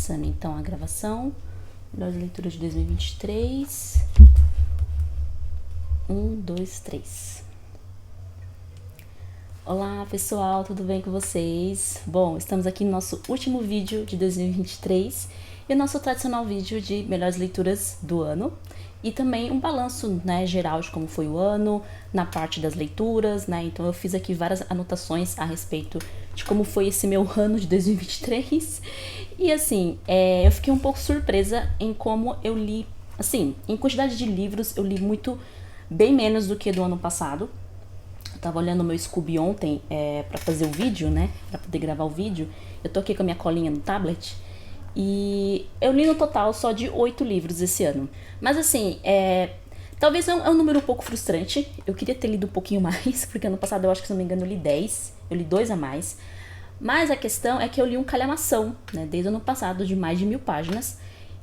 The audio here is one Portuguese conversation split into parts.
Começando então a gravação, melhores leituras de 2023. 1, 2, 3. Olá pessoal, tudo bem com vocês? Bom, estamos aqui no nosso último vídeo de 2023 e o nosso tradicional vídeo de melhores leituras do ano e também um balanço, né, geral de como foi o ano, na parte das leituras, né? Então eu fiz aqui várias anotações a respeito de como foi esse meu ano de 2023 e assim, eu fiquei um pouco surpresa em como eu li, assim, em quantidade de livros eu li bem menos do que do ano passado. Eu tava olhando o meu Scooby ontem pra fazer o vídeo, né? Pra poder gravar o vídeo. Eu tô aqui com a minha colinha no tablet. E eu li no total só de 8 livros esse ano. Mas assim, talvez é um número um pouco frustrante. Eu queria ter lido um pouquinho mais, porque ano passado eu acho que, se não me engano, eu li 10. Eu li 2 a mais. Mas a questão é que eu li um calhamação, né? Desde o ano passado, de mais de 1000 páginas.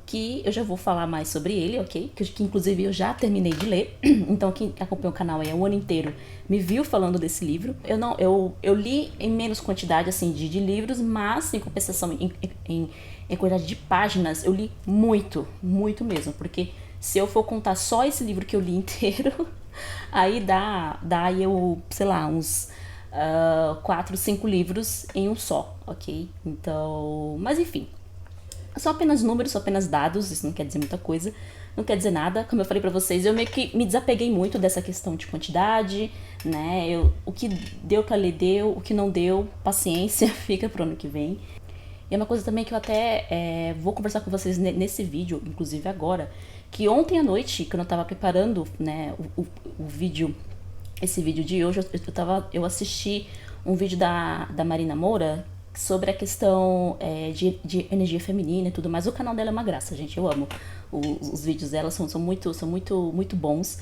Que eu já vou falar mais sobre ele, ok? Que inclusive eu já terminei de ler. Então quem acompanha o canal aí o ano inteiro me viu falando desse livro. Eu li em menos quantidade assim de livros, mas em compensação em quantidade de páginas eu li muito mesmo. Porque se eu for contar só esse livro que eu li inteiro, aí dá aí eu, sei lá, uns 4, 5 livros em um só, ok? Então, mas enfim. São apenas números, são apenas dados, isso não quer dizer muita coisa, não quer dizer nada. Como eu falei pra vocês, eu meio que me desapeguei muito dessa questão de quantidade, né? O que deu pra ler deu, o que não deu, paciência, fica pro ano que vem. E é uma coisa também que eu até vou conversar com vocês nesse vídeo, inclusive agora, que ontem à noite, quando eu tava preparando, né, o vídeo, esse vídeo de hoje, eu assisti um vídeo da Marina Moura, sobre a questão de energia feminina e tudo mais. O canal dela é uma graça, gente, eu amo. Os vídeos dela são muito bons,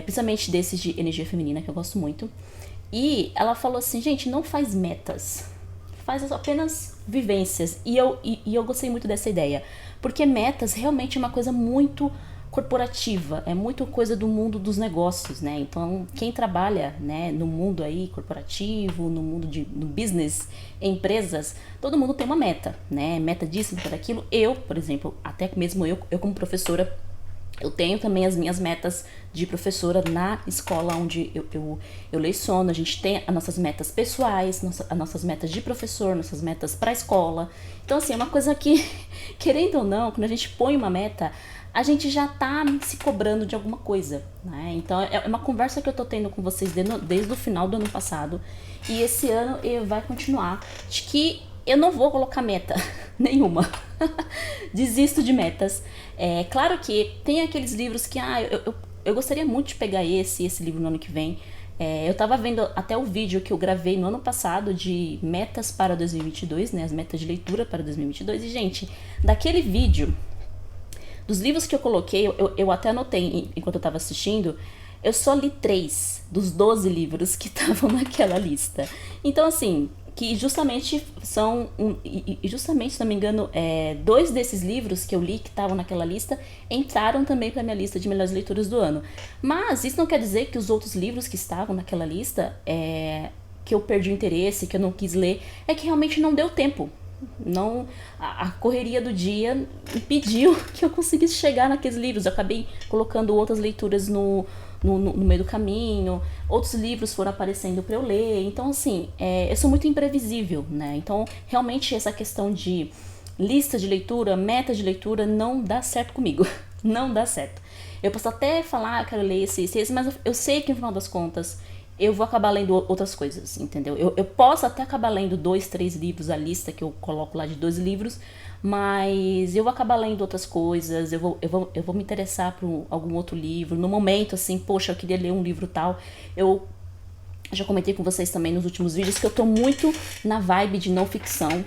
principalmente desses de energia feminina, que eu gosto muito. E ela falou assim, gente, não faz metas, faz apenas vivências. E eu gostei muito dessa ideia, porque metas realmente é uma coisa muito corporativa, é muito coisa do mundo dos negócios, né? Então, quem trabalha, né, no mundo aí corporativo, no mundo no business, empresas, todo mundo tem uma meta, né? Meta disso, meta daquilo. Eu, por exemplo, até mesmo eu como professora, eu tenho também as minhas metas de professora na escola onde eu leciono. A gente tem as nossas metas pessoais, as nossas metas de professor, nossas metas para a escola. Então, assim, é uma coisa que, querendo ou não, quando a gente põe uma meta, a gente já tá se cobrando de alguma coisa, né? Então é uma conversa que eu tô tendo com vocês desde o final do ano passado. E esse ano vai continuar. De que eu não vou colocar meta nenhuma. Desisto de metas. Claro que tem aqueles livros que eu gostaria muito de pegar esse livro no ano que vem. Eu tava vendo até o vídeo que eu gravei no ano passado de metas para 2022, né? As metas de leitura para 2022. E, gente, daquele vídeo, dos livros que eu coloquei, eu até anotei enquanto eu tava assistindo, eu só li 3 dos 12 livros que estavam naquela lista. Então, assim, que justamente justamente, se não me engano, 2 desses livros que eu li que estavam naquela lista entraram também pra minha lista de melhores leituras do ano. Mas isso não quer dizer que os outros livros que estavam naquela lista, que eu perdi o interesse, que eu não quis ler, é que realmente não deu tempo. Não, a correria do dia impediu que eu conseguisse chegar naqueles livros. Eu acabei colocando outras leituras no meio do caminho, outros livros foram aparecendo para eu ler. Então, assim, eu sou muito imprevisível, né? Então, realmente, essa questão de lista de leitura, meta de leitura, não dá certo comigo. Não dá certo. Eu posso até falar, eu quero ler esse, mas eu sei que, no final das contas, eu vou acabar lendo outras coisas, entendeu? Eu posso até acabar lendo 2, 3 livros, a lista que eu coloco lá de 2 livros, mas eu vou acabar lendo outras coisas, eu vou me interessar por algum outro livro. No momento, assim, poxa, eu queria ler um livro tal. Eu já comentei com vocês também nos últimos vídeos que eu tô muito na vibe de não ficção.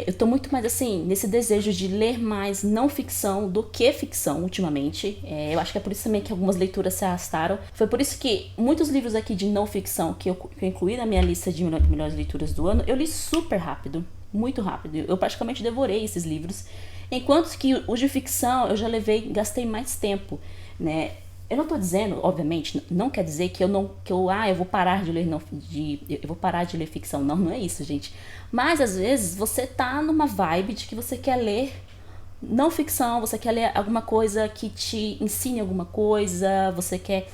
Eu tô muito mais, assim, nesse desejo de ler mais não ficção do que ficção ultimamente. Eu acho que é por isso também que algumas leituras se arrastaram. Foi por isso que muitos livros aqui de não ficção que eu incluí na minha lista de melhores leituras do ano, eu li super rápido, muito rápido. Eu praticamente devorei esses livros. Enquanto que os de ficção eu já gastei mais tempo, né? Eu não tô dizendo, obviamente, não quer dizer que eu vou parar de ler eu vou parar de ler ficção. Não é isso, gente. Mas às vezes você tá numa vibe de que você quer ler não ficção, você quer ler alguma coisa que te ensine alguma coisa, você quer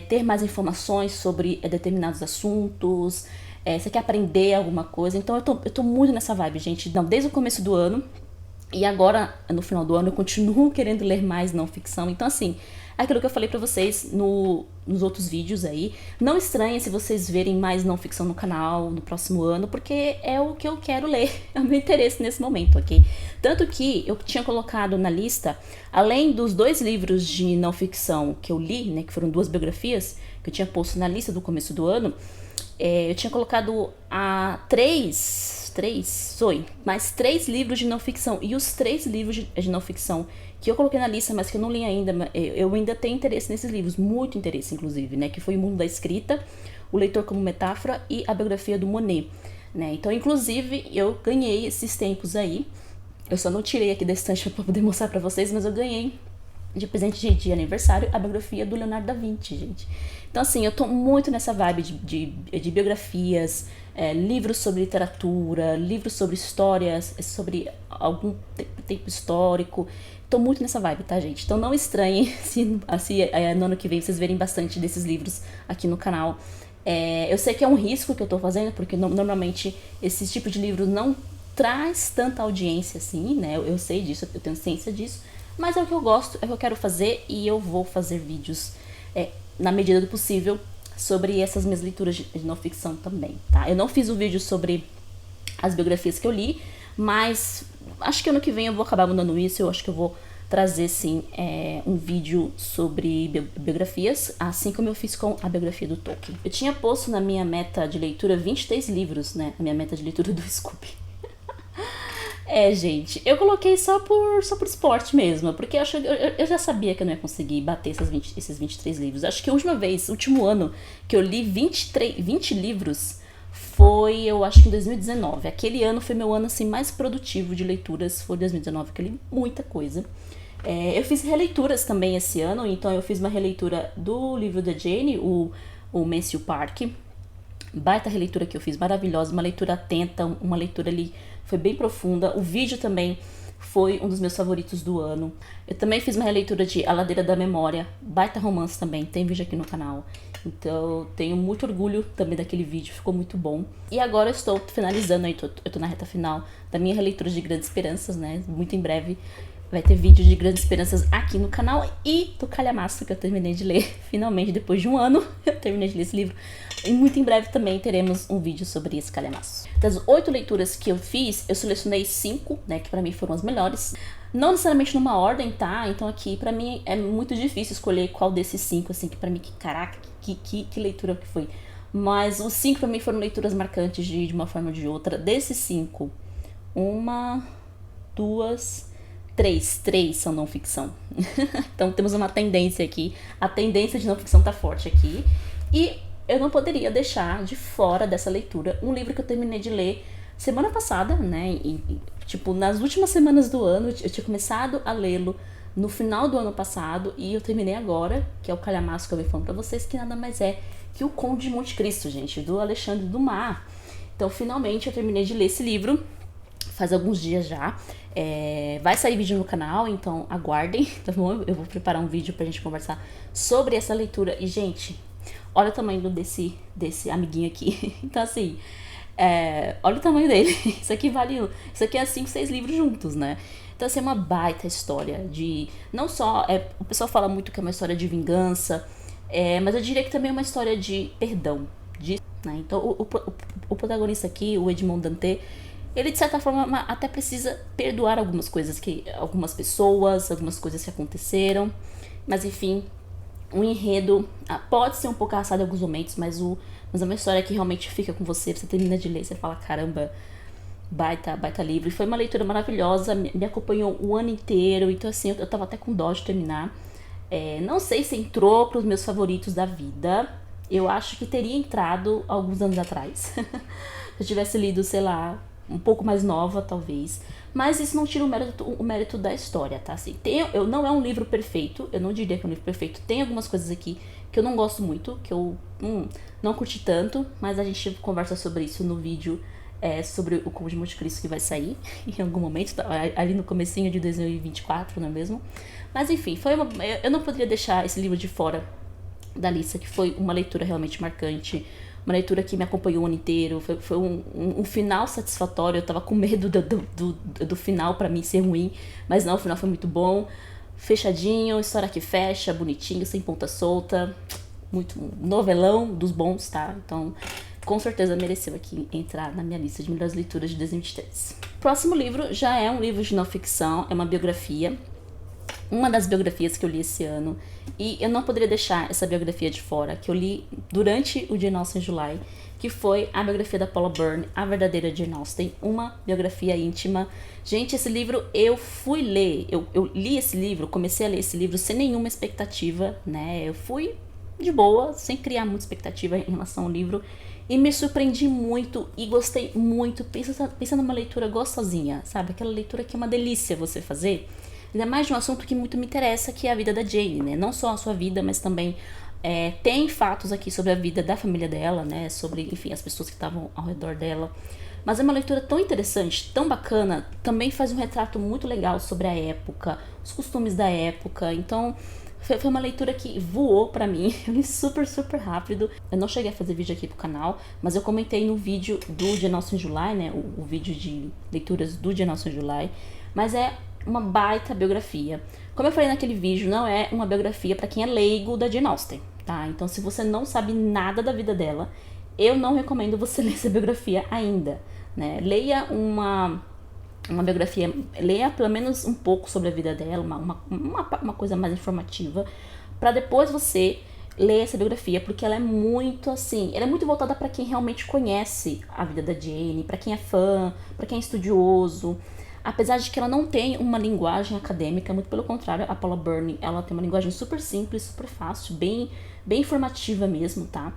ter mais informações sobre determinados assuntos, você quer aprender alguma coisa. Então eu tô muito nessa vibe, gente. Não, desde o começo do ano. E agora, no final do ano, eu continuo querendo ler mais não ficção. Então, assim, aquilo que eu falei pra vocês nos outros vídeos aí. Não estranhem se vocês verem mais não ficção no canal no próximo ano, porque é o que eu quero ler. É o meu interesse nesse momento, ok? Tanto que eu tinha colocado na lista, além dos 2 livros de não ficção que eu li, né, que foram 2 biografias, que eu tinha posto na lista do começo do ano, eu tinha colocado mais 3 livros de não ficção. E os 3 livros de não ficção que eu coloquei na lista, mas que eu não li ainda, eu ainda tenho interesse nesses livros, muito interesse, inclusive, né? Que foi O Mundo da Escrita, O Leitor como Metáfora e a biografia do Monet, né? Então, inclusive, eu ganhei esses tempos aí. Eu só não tirei aqui da estante pra poder mostrar pra vocês, mas eu ganhei de presente de aniversário a biografia do Leonardo da Vinci, gente. Então, assim, eu tô muito nessa vibe de biografias, livros sobre literatura, livros sobre histórias, sobre algum tempo histórico. Tô muito nessa vibe, tá, gente? Então não estranhem se no ano que vem vocês verem bastante desses livros aqui no canal. Eu sei que é um risco que eu tô fazendo, porque normalmente esse tipo de livro não traz tanta audiência assim, né? Eu sei disso, eu tenho ciência disso. Mas é o que eu gosto, é o que eu quero fazer, e eu vou fazer vídeos na medida do possível sobre essas minhas leituras de não ficção também, tá? Eu não fiz o vídeo sobre as biografias que eu li, mas acho que ano que vem eu vou acabar mudando isso. Eu acho que eu vou trazer, sim, um vídeo sobre biografias, assim como eu fiz com a biografia do Tolkien. Eu tinha posto na minha meta de leitura 23 livros, né? A minha meta de leitura do Scooby. Gente, eu coloquei só por esporte mesmo, porque eu já sabia que eu não ia conseguir bater esses 23 livros. Acho que a último ano que eu li 20 livros foi, eu acho que em 2019. Aquele ano foi meu ano assim mais produtivo de leituras, foi 2019, que eu li muita coisa. Eu fiz releituras também esse ano, então eu fiz uma releitura do livro da Jane, o Mansfield Park. Baita releitura que eu fiz, maravilhosa, uma leitura atenta, uma leitura ali foi bem profunda. O vídeo também foi um dos meus favoritos do ano. Eu também fiz uma releitura de A Ladeira da Memória, baita romance também, tem vídeo aqui no canal. Então tenho muito orgulho também daquele vídeo, ficou muito bom. E agora eu estou finalizando, eu tô na reta final da minha releitura de Grandes Esperanças, né? Muito em breve vai ter vídeo de Grandes Esperanças aqui no canal, e do Calhamaço, que eu terminei de ler, finalmente, depois de um ano, eu terminei de ler esse livro. E muito em breve também teremos um vídeo sobre esse calhamaço. Das 8 leituras que eu fiz, eu selecionei 5, né, que pra mim foram as melhores. Não necessariamente numa ordem, tá? Então aqui, pra mim, é muito difícil escolher qual desses 5, assim, que pra mim, caraca, que leitura que foi. Mas os 5 pra mim foram leituras marcantes de uma forma ou de outra. Desses 5, 1, 2... 3 são não ficção. Então temos uma tendência aqui. A tendência de não ficção tá forte aqui. E eu não poderia deixar de fora dessa leitura um livro que eu terminei de ler semana passada, né? Tipo, nas últimas semanas do ano, eu tinha começado a lê-lo no final do ano passado, e eu terminei agora, que é o Calhamaço que eu venho falando pra vocês, que nada mais é que o Conde de Monte Cristo, gente, do Alexandre Dumas. Então, finalmente, eu terminei de ler esse livro. Faz alguns dias já. Vai sair vídeo no canal, então aguardem, tá bom? Eu vou preparar um vídeo pra gente conversar sobre essa leitura. E, gente, olha o tamanho desse amiguinho aqui. Então, assim, olha o tamanho dele. Isso aqui é 5, 6 livros juntos, né? Então, assim, é uma baita história de... Não só... o pessoal fala muito que é uma história de vingança, mas eu diria que também é uma história de perdão. Né? Então, o protagonista aqui, o Edmond Dantès, ele, de certa forma, até precisa perdoar algumas coisas, algumas pessoas, algumas coisas que aconteceram. Mas, enfim, o enredo pode ser um pouco arrastado em alguns momentos, mas é uma história que realmente fica com você. Você termina de ler, você fala, caramba, baita livro. E foi uma leitura maravilhosa, me acompanhou o ano inteiro. Então, assim, eu tava até com dó de terminar. Não sei se entrou pros meus favoritos da vida. Eu acho que teria entrado alguns anos atrás. Se eu tivesse lido, sei lá, um pouco mais nova, talvez. Mas isso não tira o mérito da história, tá? Assim, não é um livro perfeito, eu não diria que é um livro perfeito. Tem algumas coisas aqui que eu não gosto muito, que eu não curti tanto, mas a gente conversa sobre isso no vídeo sobre o Conde de Monte Cristo, que vai sair em algum momento, ali no comecinho de 2024, não é mesmo? Mas enfim, eu não poderia deixar esse livro de fora da lista, que foi uma leitura realmente marcante, uma leitura que me acompanhou o ano inteiro, foi um final satisfatório. Eu tava com medo do final pra mim ser ruim, mas não, o final foi muito bom, fechadinho, história que fecha, bonitinho, sem ponta solta, muito novelão dos bons, tá? Então, com certeza mereceu aqui entrar na minha lista de melhores leituras de 2023. Próximo livro já é um livro de não ficção, é uma biografia, uma das biografias que eu li esse ano, e eu não poderia deixar essa biografia de fora, que eu li durante o Jane Austen July, que foi a biografia da Paula Byrne, A Verdadeira Jane Austen, uma biografia íntima. Gente, esse livro eu fui ler, eu li esse livro, comecei a ler esse livro sem nenhuma expectativa, né, eu fui de boa, sem criar muita expectativa em relação ao livro, e me surpreendi muito e gostei muito. Pensa numa leitura gostosinha, sabe? Aquela leitura que é uma delícia você fazer. Ainda mais de um assunto que muito me interessa, que é a vida da Jane, né? Não só a sua vida, mas também tem fatos aqui sobre a vida da família dela, né? Sobre, enfim, as pessoas que estavam ao redor dela. Mas é uma leitura tão interessante, tão bacana, também faz um retrato muito legal sobre a época, os costumes da época. Então, foi uma leitura que voou pra mim, eu li super, super rápido. Eu não cheguei a fazer vídeo aqui pro canal, mas eu comentei no vídeo do Jane Austen July, né? O vídeo de leituras do Jane Austen July. Mas é uma baita biografia. Como eu falei naquele vídeo, não é uma biografia pra quem é leigo da Jane Austen, tá? Então, se você não sabe nada da vida dela, eu não recomendo você ler essa biografia ainda, né? Leia uma biografia, leia pelo menos um pouco sobre a vida dela, uma coisa mais informativa, pra depois você ler essa biografia, porque ela é muito assim, ela é muito voltada pra quem realmente conhece a vida da Jane, pra quem é fã, pra quem é estudioso. Apesar de que ela não tem uma linguagem acadêmica, muito pelo contrário, a Paula Byrne, ela tem uma linguagem super simples, super fácil, bem informativa mesmo, tá?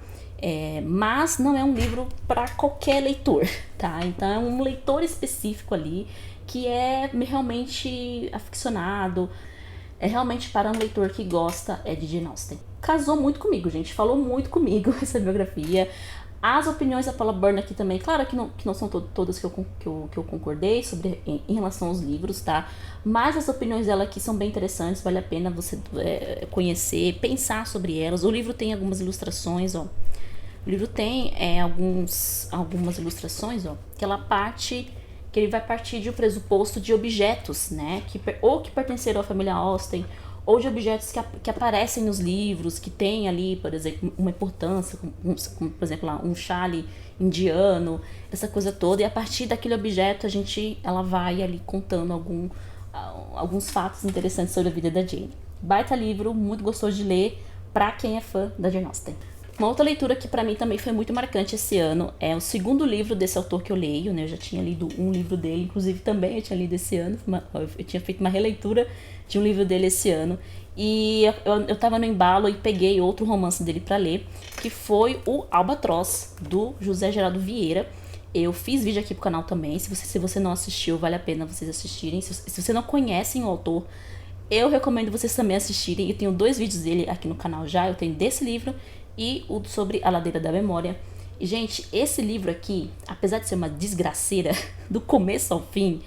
Mas não é um livro para qualquer leitor, tá? Então é um leitor específico ali, que é realmente aficionado, é realmente para um leitor que gosta de Jane Austen. Casou muito comigo, gente, falou muito comigo essa biografia. As opiniões da Paula Byrne aqui também, claro que não são todas que eu concordei sobre em relação aos livros, tá? Mas as opiniões dela aqui são bem interessantes, vale a pena você conhecer, pensar sobre elas. O livro tem algumas ilustrações, ó. O livro tem algumas ilustrações, ó, que ele vai partir de um pressuposto de objetos, né? Que pertenceram à família Austen, ou de objetos que aparecem nos livros, que tem ali, por exemplo, uma importância, como por exemplo, lá, um chale indiano, essa coisa toda, e a partir daquele objeto ela vai ali contando alguns fatos interessantes sobre a vida da Jane. Baita livro, muito gostoso de ler, pra quem é fã da Jane Austen. Uma outra leitura que pra mim também foi muito marcante esse ano é o segundo livro desse autor que eu leio, né? Eu já tinha lido um livro dele, inclusive também eu tinha lido esse ano, eu tinha feito uma releitura de um livro dele esse ano, e eu tava no embalo e peguei outro romance dele pra ler, que foi o Albatroz, do José Geraldo Vieira. Eu fiz vídeo aqui pro canal também, se você não assistiu, vale a pena vocês assistirem. Se você não conhecem o autor, eu recomendo vocês também assistirem. Eu tenho 2 vídeos dele aqui no canal já, eu tenho desse livro e o sobre A Ladeira da Memória. E, gente, esse livro aqui, apesar de ser uma desgraceira do começo ao fim,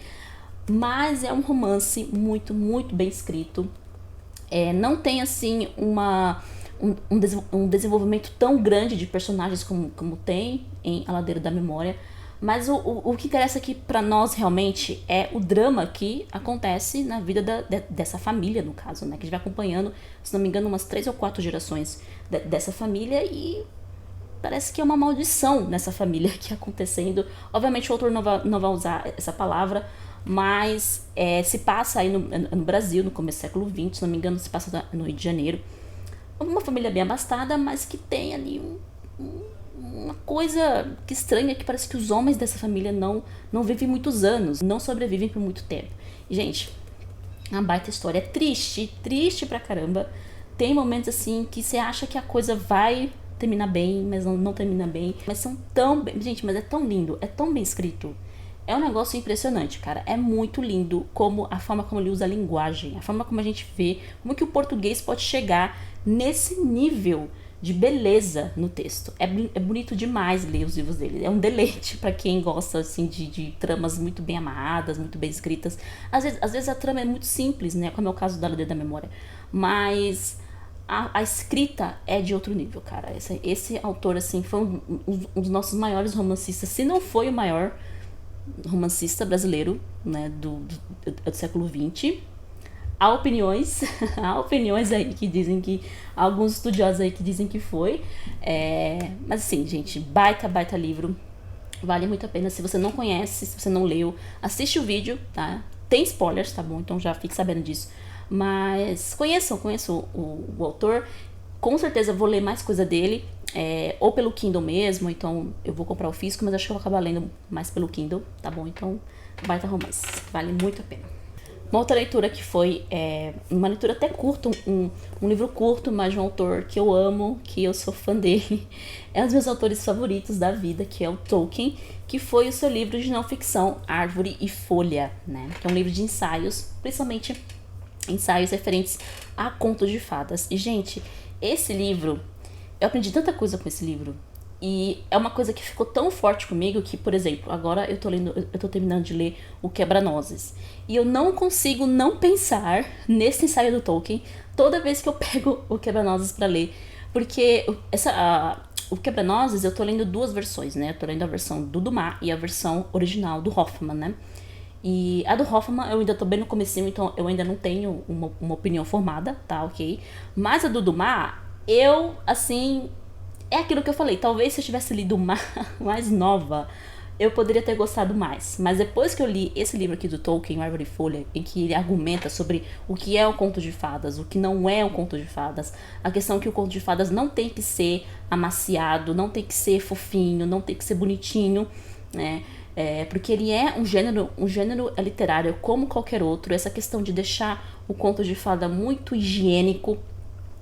mas é um romance muito, muito bem escrito. Não tem, assim, um desenvolvimento tão grande de personagens como tem em A Ladeira da Memória. Mas o que interessa aqui pra nós realmente é o drama que acontece na vida dessa família, no caso, né? Que a gente vai acompanhando, se não me engano, umas 3 ou 4 gerações dessa família, e parece que é uma maldição nessa família que acontecendo. Obviamente o autor não vai usar essa palavra, mas se passa aí no Brasil, no começo do século XX, se não me engano, se passa no Rio de Janeiro. Uma família bem abastada, mas que tem ali uma coisa que estranha, que parece que os homens dessa família não vivem muitos anos, não sobrevivem por muito tempo. E, gente, uma baita história, é triste pra caramba. Tem momentos assim que você acha que a coisa vai terminar bem, mas não termina bem. Mas são tão bem... Gente, mas é tão lindo, é tão bem escrito. É um negócio impressionante, cara. É muito lindo a forma como ele usa a linguagem, a forma como a gente vê, como que o português pode chegar nesse nível de beleza no texto. É bonito demais ler os livros dele. É um deleite para quem gosta assim de tramas muito bem amarradas, muito bem escritas. Às vezes a trama é muito simples, né? Como é o caso da Lei da Memória. Mas a escrita é de outro nível, cara. Esse autor, assim, foi um dos nossos maiores romancistas, se não foi o maior romancista brasileiro, né, do século XX. Há opiniões, há opiniões aí que dizem que, alguns estudiosos aí que dizem que foi, mas assim, gente, baita livro, vale muito a pena. Se você não conhece, se você não leu, assiste o vídeo, tá? Tem spoilers, tá bom? Então já fique sabendo disso. Mas conheçam o autor. Com certeza vou ler mais coisa dele, ou pelo Kindle mesmo, então eu vou comprar o físico, mas acho que eu vou acabar lendo mais pelo Kindle, tá bom? Então, baita romance, vale muito a pena. Uma outra leitura que foi uma leitura até curta, um livro curto, mas de um autor que eu amo, que eu sou fã dele. É um dos meus autores favoritos da vida, que é o Tolkien, que foi o seu livro de não ficção, Árvore e Folha, né? Que é um livro de ensaios, principalmente ensaios referentes a contos de fadas. E, gente, esse livro, eu aprendi tanta coisa com esse livro. E é uma coisa que ficou tão forte comigo que, por exemplo, agora eu tô terminando de ler O Quebra-Nozes. E eu não consigo não pensar nesse ensaio do Tolkien toda vez que eu pego O Quebra-Nozes pra ler. Porque O Quebra-Nozes eu tô lendo duas versões, né? Eu tô lendo a versão do Dumas e a versão original do Hoffmann, né? E a do Hoffmann eu ainda tô bem no comecinho, então eu ainda não tenho uma opinião formada, tá? Ok? Mas a do Dumas, assim... É aquilo que eu falei, talvez se eu tivesse lido mais nova, eu poderia ter gostado mais. Mas depois que eu li esse livro aqui do Tolkien, Árvore e Folha, em que ele argumenta sobre o que é um conto de fadas, o que não é um conto de fadas, a questão que o conto de fadas não tem que ser amaciado, não tem que ser fofinho, não tem que ser bonitinho, né? Porque ele é um gênero literário como qualquer outro. Essa questão de deixar o conto de fada muito higiênico,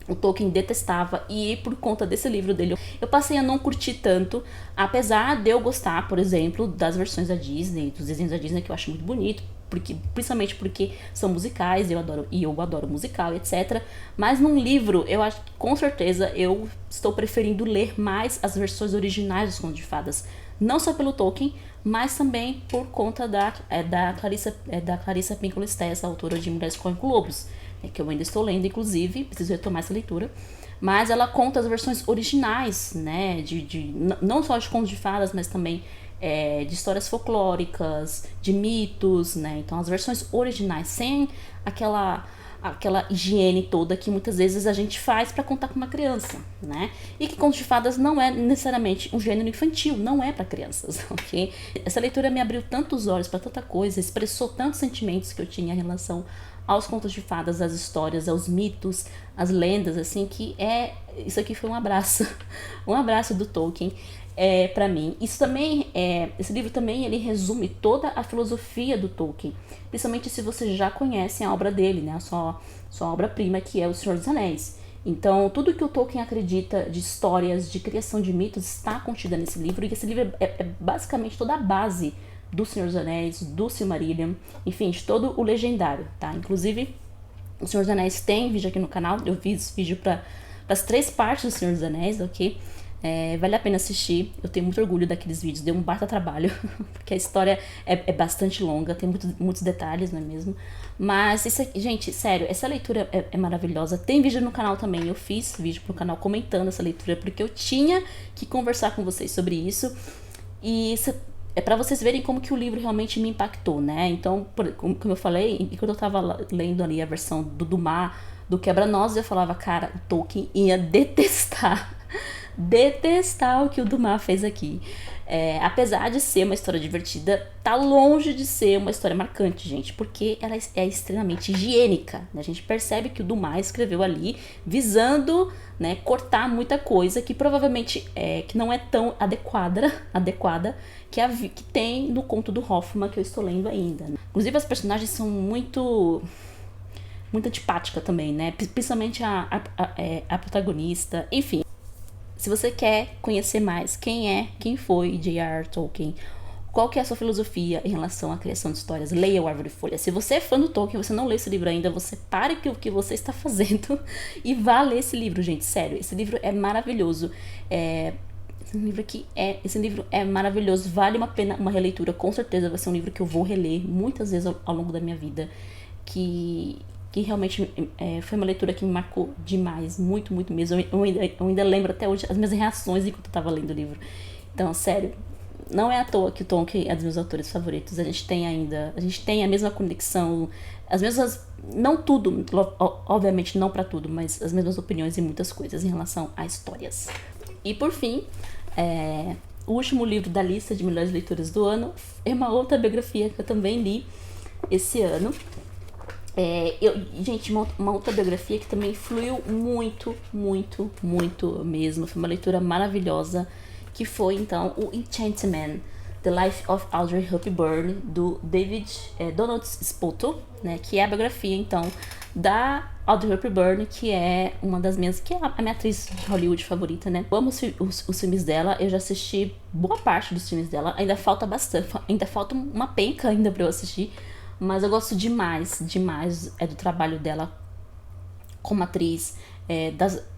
o Tolkien detestava, e por conta desse livro dele eu passei a não curtir tanto, apesar de eu gostar, por exemplo, das versões da Disney, dos desenhos da Disney, que eu acho muito bonito, principalmente porque são musicais, eu adoro musical, etc. Mas num livro, eu acho que com certeza eu estou preferindo ler mais as versões originais dos contos de fadas, não só pelo Tolkien, mas também por conta da Clarissa Pinkola Estés, a autora de Mulheres Correm com Lobos, que eu ainda estou lendo, inclusive, preciso retomar essa leitura. Mas ela conta as versões originais, né, não só de contos de fadas, mas também de histórias folclóricas, de mitos, né, então as versões originais, sem aquela higiene toda que muitas vezes a gente faz para contar com uma criança, né? E que contos de fadas não é necessariamente um gênero infantil, não é para crianças, ok? Essa leitura me abriu tantos olhos para tanta coisa, expressou tantos sentimentos que eu tinha em relação aos contos de fadas, às histórias, aos mitos, às lendas, assim, que isso aqui foi um abraço, um abraço do Tolkien para mim. Esse livro também, ele resume toda a filosofia do Tolkien, principalmente se você já conhece a obra dele, né, a sua obra-prima, que é O Senhor dos Anéis. Então, tudo que o Tolkien acredita de histórias, de criação de mitos, está contida nesse livro, e esse livro é basicamente toda a base do Senhor dos Anéis, do Silmarillion, enfim, de todo o legendário, tá? Inclusive, o Senhor dos Anéis tem vídeo aqui no canal, eu fiz vídeo para as 3 partes do Senhor dos Anéis, ok? Vale a pena assistir, eu tenho muito orgulho daqueles vídeos, deu um baita trabalho, porque a história é bastante longa, tem muitos detalhes, não é mesmo? Mas, gente, sério, essa leitura é maravilhosa. Tem vídeo no canal também, eu fiz vídeo pro canal comentando essa leitura, porque eu tinha que conversar com vocês sobre isso, e é para vocês verem como que o livro realmente me impactou, né? Então, como eu falei, quando eu tava lendo ali a versão do Dumas, do Quebra-Nozes, eu falava, cara, o Tolkien ia detestar o que o Dumas fez aqui. Apesar de ser uma história divertida, tá longe de ser uma história marcante, gente, porque ela é extremamente higiênica, né? A gente percebe que o Dumas escreveu ali visando, né, cortar muita coisa que provavelmente que não é tão adequada que tem no conto do Hoffmann, que eu estou lendo ainda, né? Inclusive as personagens são muito antipáticas também, né? Principalmente a protagonista, enfim. Se você quer conhecer mais quem foi J.R.R. Tolkien, Qual que é a sua filosofia em relação à criação de histórias? Leia o Árvore de Folha. Se você é fã do Tolkien e você não leu esse livro ainda, você pare o que você está fazendo e vá ler esse livro, gente. Sério, esse livro é maravilhoso. Esse livro é maravilhoso, vale uma pena uma releitura, com certeza vai ser um livro que eu vou reler muitas vezes ao longo da minha vida, que realmente foi uma leitura que me marcou demais, muito, muito mesmo. Eu ainda lembro até hoje as minhas reações enquanto eu estava lendo o livro. Então, sério, não é à toa que o Tolkien é dos meus autores favoritos. A gente tem a mesma conexão, as mesmas, não tudo, obviamente não pra tudo, mas as mesmas opiniões em muitas coisas em relação a histórias. E por fim, o último livro da lista de melhores leituras do ano é uma outra biografia que eu também li esse ano. Gente, uma outra biografia que também fluiu muito, muito, muito mesmo. Foi uma leitura maravilhosa, que foi então o Enchantment, The Life of Audrey Hepburn, do David Donald Spoto, né, que é a biografia então da Audrey Hepburn, que é uma das minhas, que é a minha atriz de Hollywood favorita, né? Eu amo os filmes dela, eu já assisti boa parte dos filmes dela, ainda falta bastante, ainda falta uma penca ainda pra eu assistir, mas eu gosto demais do trabalho dela como atriz,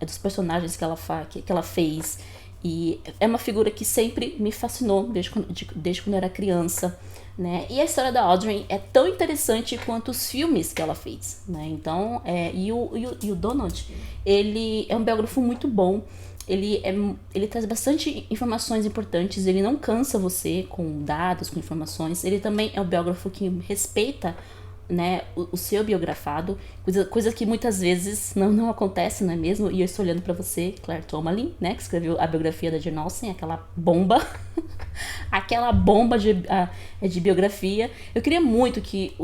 dos personagens que ela fez. E é uma figura que sempre me fascinou desde quando eu era criança, né? E a história da Audrey é tão interessante quanto os filmes que ela fez, né? Então, e o Donald, ele é um biógrafo muito bom. Ele traz bastante informações importantes, ele não cansa você com dados, com informações. Ele também é um biógrafo que respeita, né, o seu biografado, coisa que muitas vezes não acontece, não é mesmo? E eu estou olhando pra você, Claire Tomalin, né, que escreveu a biografia da Jane Austen, aquela bomba, aquela bomba de biografia. Eu queria muito que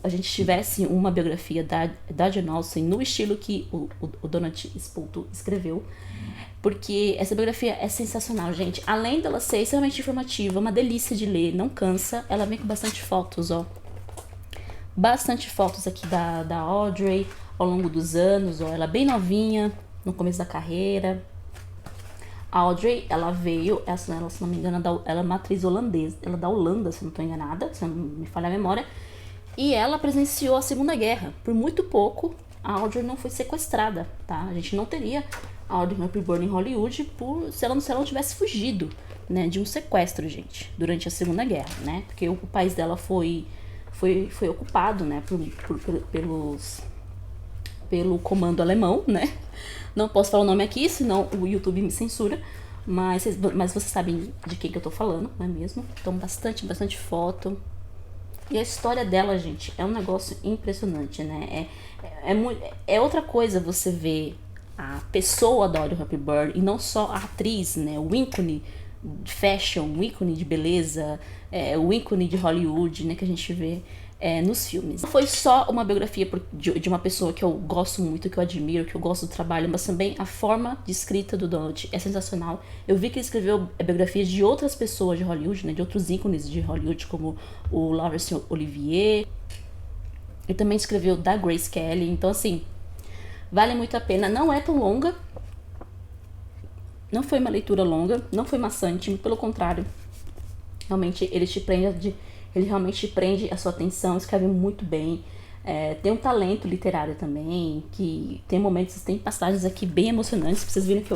a gente tivesse uma biografia da Jane Austen no estilo que o Donald Spoto escreveu, porque essa biografia é sensacional, gente. Além dela ser extremamente informativa, uma delícia de ler, não cansa, ela vem com bastante fotos, ó. Bastante fotos aqui da Audrey ao longo dos anos, ó, ela bem novinha, no começo da carreira. A Audrey, ela veio, se não me engano, ela é uma atriz holandesa, ela é da Holanda, se não estou enganada, se não me falha a memória, e ela presenciou a Segunda Guerra. Por muito pouco, a Audrey não foi sequestrada, tá? A gente não teria a Audrey Hepburn em Hollywood se ela não tivesse fugido, né, de um sequestro, gente, durante a Segunda Guerra, né? Porque o país dela foi ocupado, né, pelo comando alemão, né? Não posso falar o nome aqui, senão o YouTube me censura, mas vocês sabem de quem que eu tô falando, não é mesmo? Então, bastante foto. E a história dela, gente, é um negócio impressionante, né? É outra coisa você ver a pessoa da Audrey Hepburn e não só a atriz, né? O ícone de fashion, o ícone de beleza, o ícone de Hollywood, né, que a gente vê nos filmes. Não foi só uma biografia de uma pessoa que eu gosto muito, que eu admiro, que eu gosto do trabalho, mas também a forma de escrita do Donald é sensacional. Eu vi que ele escreveu biografias de outras pessoas de Hollywood, né, de outros ícones de Hollywood, como o Laurence Olivier. Ele também escreveu da Grace Kelly, então assim, vale muito a pena. Não é tão longa, não foi uma leitura longa, não foi maçante, pelo contrário. Realmente ele realmente prende a sua atenção, escreve muito bem. Tem um talento literário também, que tem momentos, tem passagens aqui bem emocionantes, pra vocês verem que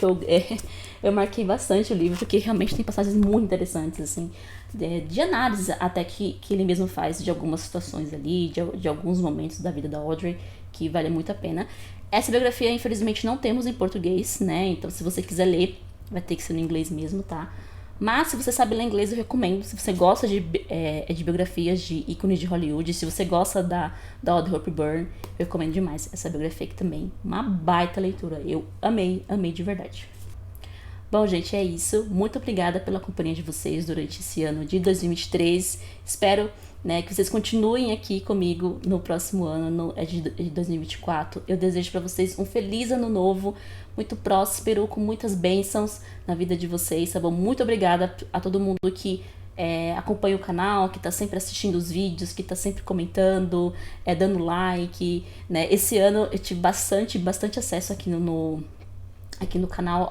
eu marquei bastante o livro, porque realmente tem passagens muito interessantes, assim, de análise até que ele mesmo faz de algumas situações ali, de alguns momentos da vida da Audrey, que vale muito a pena. Essa biografia, infelizmente, não temos em português, né? Então, se você quiser ler, vai ter que ser no inglês mesmo, tá? Mas, se você sabe ler inglês, eu recomendo. Se você gosta de biografias de ícones de Hollywood, se você gosta da Audrey Hepburn, eu recomendo demais essa biografia aqui também. Uma baita leitura. Eu amei de verdade. Bom, gente, é isso. Muito obrigada pela companhia de vocês durante esse ano de 2023. Espero, né, que vocês continuem aqui comigo no próximo ano, de 2024. Eu desejo para vocês um feliz ano novo, muito próspero, com muitas bênçãos na vida de vocês, tá bom? Muito obrigada a todo mundo que acompanha o canal, que tá sempre assistindo os vídeos, que tá sempre comentando, dando like, né? Esse ano eu tive bastante acesso aqui aqui no canal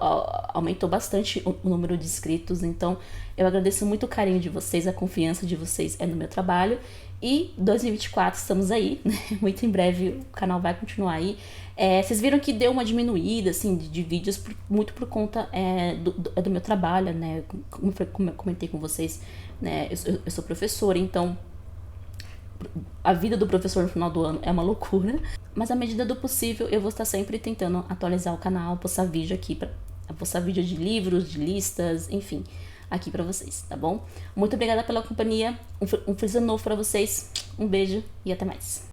aumentou bastante o número de inscritos, então eu agradeço muito o carinho de vocês, a confiança de vocês no meu trabalho. E 2024 estamos aí, né? Muito em breve o canal vai continuar aí. Vocês viram que deu uma diminuída, assim, de vídeos, muito por conta do meu trabalho, né? Como eu comentei com vocês, né? Eu sou professora, então a vida do professor no final do ano é uma loucura. Mas à medida do possível, eu vou estar sempre tentando atualizar o canal, postar vídeo aqui, postar vídeo de livros, de listas, enfim, aqui pra vocês, tá bom? Muito obrigada pela companhia, um feliz ano novo pra vocês, um beijo e até mais.